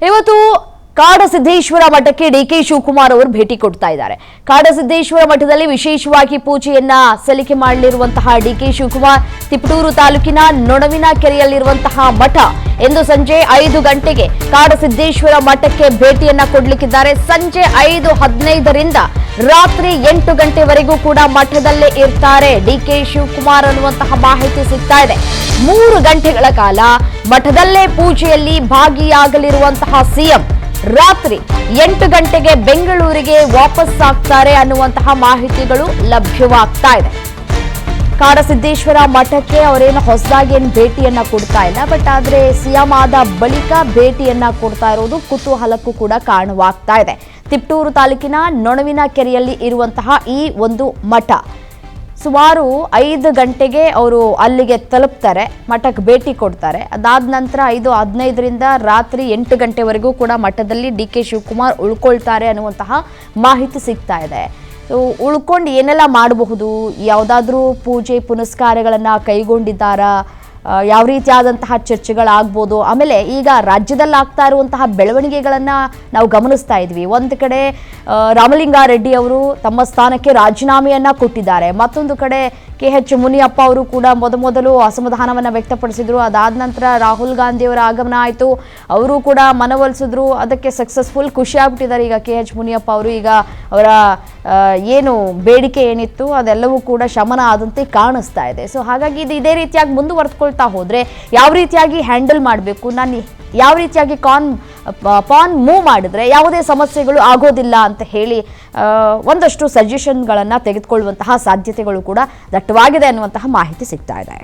ಇವತ್ತು ಕಾಡಸಿದ್ದೇಶ್ವರ ಮಠಕ್ಕೆ ಡಿಕೆ ಶಿವಕುಮಾರ್ ಅವರು ಭೇಟಿ ಕೊಡ್ತಾ ಇದ್ದಾರೆ. ಕಾಡಸಿದ್ದೇಶ್ವರ ಮಠದಲ್ಲಿ ವಿಶೇಷವಾಗಿ ಪೂಜೆಯನ್ನ ಸಲ್ಲಿಕೆ ಮಾಡಲಿರುವಂತಹ ಡಿಕೆ ಶಿವಕುಮಾರ್ ತಿಪಟೂರು ತಾಲೂಕಿನ ನೊಣವಿನಕೆರೆಯಲ್ಲಿರುವಂತಹ ಮಠ ಇಂದು ಸಂಜೆ 5 ಗಂಟೆಗೆ ಕಾಡಸಿದ್ದೇಶ್ವರ ಮಠಕ್ಕೆ ಭೇಟಿಯನ್ನ ಕೊಡಲಿಕ್ಕಿದ್ದಾರೆ. ಸಂಜೆ 5:15ರಿಂದ ರಾತ್ರಿ 8 ಗಂಟೆವರೆಗೂ ಕೂಡ ಮಠದಲ್ಲೇ ಇರ್ತಾರೆ ಡಿಕೆ ಶಿವಕುಮಾರ್ ಅನ್ನುವಂತಹ ಮಾಹಿತಿ ಸಿಗ್ತಾ ಇದೆ. 3 ಗಂಟೆಗಳ ಕಾಲ ಮಠದಲ್ಲೇ ಪೂಜೆಯಲ್ಲಿ ಭಾಗಿಯಾಗಲಿರುವಂತಹ ಸಿಎಂ ರಾತ್ರಿ 8 ಗಂಟೆಗೆ ಬೆಂಗಳೂರಿಗೆ ವಾಪಸ್ ಆಗ್ತಾರೆ ಅನ್ನುವಂತಹ ಮಾಹಿತಿಗಳು ಲಭ್ಯವಾಗ್ತಾ ಇದೆ. ಕಾಡಸಿದ್ದೇಶ್ವರ ಮಠಕ್ಕೆ ಅವರೇನು ಹೊಸದಾಗಿ ಭೇಟಿಯನ್ನ ಕೊಡ್ತಾ ಇಲ್ಲ, ಬಟ್ ಆದ್ರೆ ಸಿಎಂ ಆದ ಬಳಿಕ ಭೇಟಿಯನ್ನ ಕೊಡ್ತಾ ಇರೋದು ಕುತೂಹಲಕ್ಕೂ ಕೂಡ ಕಾರಣವಾಗ್ತಾ ಇದೆ. ತಿಪಟೂರು ತಾಲೂಕಿನ ನೊಣವಿನಕೆರೆಯಲ್ಲಿ ಇರುವಂತಹ ಈ ಒಂದು ಮಠ ಸುಮಾರು 5 ಗಂಟೆಗೆ ಅವರು ಅಲ್ಲಿಗೆ ತಲುಪ್ತಾರೆ, ಮಠಕ್ಕೆ ಭೇಟಿ ಕೊಡ್ತಾರೆ. ಅದಾದ ನಂತರ 5:15ರಿಂದ ರಾತ್ರಿ 8 ಗಂಟೆವರೆಗೂ ಕೂಡ ಮಠದಲ್ಲಿ ಡಿಕೆ ಶಿವಕುಮಾರ್ ಉಳ್ಕೊಳ್ತಾರೆ ಅನ್ನುವಂತಹ ಮಾಹಿತಿ ಸಿಗ್ತಾ ಇದೆ. ಉಳ್ಕೊಂಡು ಏನೆಲ್ಲ ಮಾಡಬಹುದು, ಯಾವುದಾದ್ರೂ ಪೂಜೆ ಪುನಸ್ಕಾರಗಳನ್ನು ಕೈಗೊಂಡಿದ್ದಾರಾ, ಯಾವ ರೀತಿಯಾದಂತಹ ಚರ್ಚೆಗಳಾಗ್ಬೋದು, ಆಮೇಲೆ ಈಗ ರಾಜ್ಯದಲ್ಲಿ ಆಗ್ತಾ ಇರುವಂತಹ ಬೆಳವಣಿಗೆಗಳನ್ನು ನಾವು ಗಮನಿಸ್ತಾ ಇದ್ವಿ. ಒಂದು ಕಡೆ ರಾಮಲಿಂಗಾರೆಡ್ಡಿ ಅವರು ತಮ್ಮ ಸ್ಥಾನಕ್ಕೆ ರಾಜೀನಾಮೆಯನ್ನ ಕೊಟ್ಟಿದ್ದಾರೆ, ಮತ್ತೊಂದು ಕಡೆ KH ಮುನಿಯಪ್ಪ ಅವರು ಕೂಡ ಮೊದಲು ಅಸಮಾಧಾನವನ್ನು ವ್ಯಕ್ತಪಡಿಸಿದ್ರು. ಅದಾದ ನಂತರ ರಾಹುಲ್ ಗಾಂಧಿಯವರ ಆಗಮನ ಆಯಿತು, ಅವರು ಕೂಡ ಮನವೊಲಿಸಿದ್ರು, ಅದಕ್ಕೆ ಸಕ್ಸಸ್ಫುಲ್ ಖುಷಿ ಆಗ್ಬಿಟ್ಟಿದ್ದಾರೆ ಈಗ KH ಮುನಿಯಪ್ಪ ಅವರು. ಈಗ ಅವರ ಏನು ಬೇಡಿಕೆ ಏನಿತ್ತು ಅದೆಲ್ಲವೂ ಕೂಡ ಶಮನ ಆದಂತೆ ಕಾಣಿಸ್ತಾ ಇದೆ. ಸೊ ಹಾಗಾಗಿ ಇದು ಇದೇ ರೀತಿಯಾಗಿ ಮುಂದುವರೆದುಕೊಳ್ತಾ ಹೋದರೆ ಯಾವ ರೀತಿಯಾಗಿ ಹ್ಯಾಂಡಲ್ ಮಾಡಬೇಕು, ನಾನು ಯಾವ ರೀತಿಯಾಗಿ ಪಾನ್ ಮೂವ್ ಮಾಡಿದ್ರೆ ಯಾವುದೇ ಸಮಸ್ಯೆಗಳು ಆಗೋದಿಲ್ಲ ಅಂತ ಹೇಳಿ ಒಂದಷ್ಟು ಸಜೆಷನ್ಗಳನ್ನು ತೆಗೆದುಕೊಳ್ಳುವಂತಹ ಸಾಧ್ಯತೆಗಳು ಕೂಡ ದಟ್ಟವಾಗಿದೆ ಅನ್ನುವಂತಹ ಮಾಹಿತಿ ಸಿಗ್ತಾ ಇದೆ.